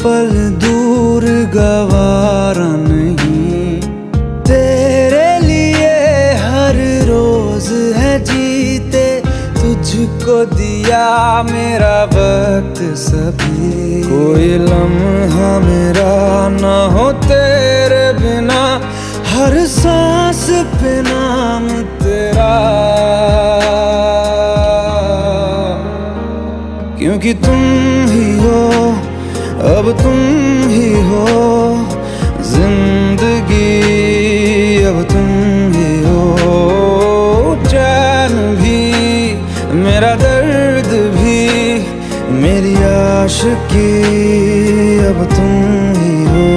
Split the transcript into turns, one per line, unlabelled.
पल दूर गवारा नहीं, तेरे लिए हर रोज है जीते, तुझको दिया मेरा वक्त सभी। कोई लम्हा मेरा ना हो तेरे बिना, हर सांस पे नाम तेरा, क्योंकि तुम ही हो, अब तुम ही हो जिंदगी, अब तुम ही हो चैन भी, मेरा दर्द भी, मेरी आशिकी, अब तुम ही हो।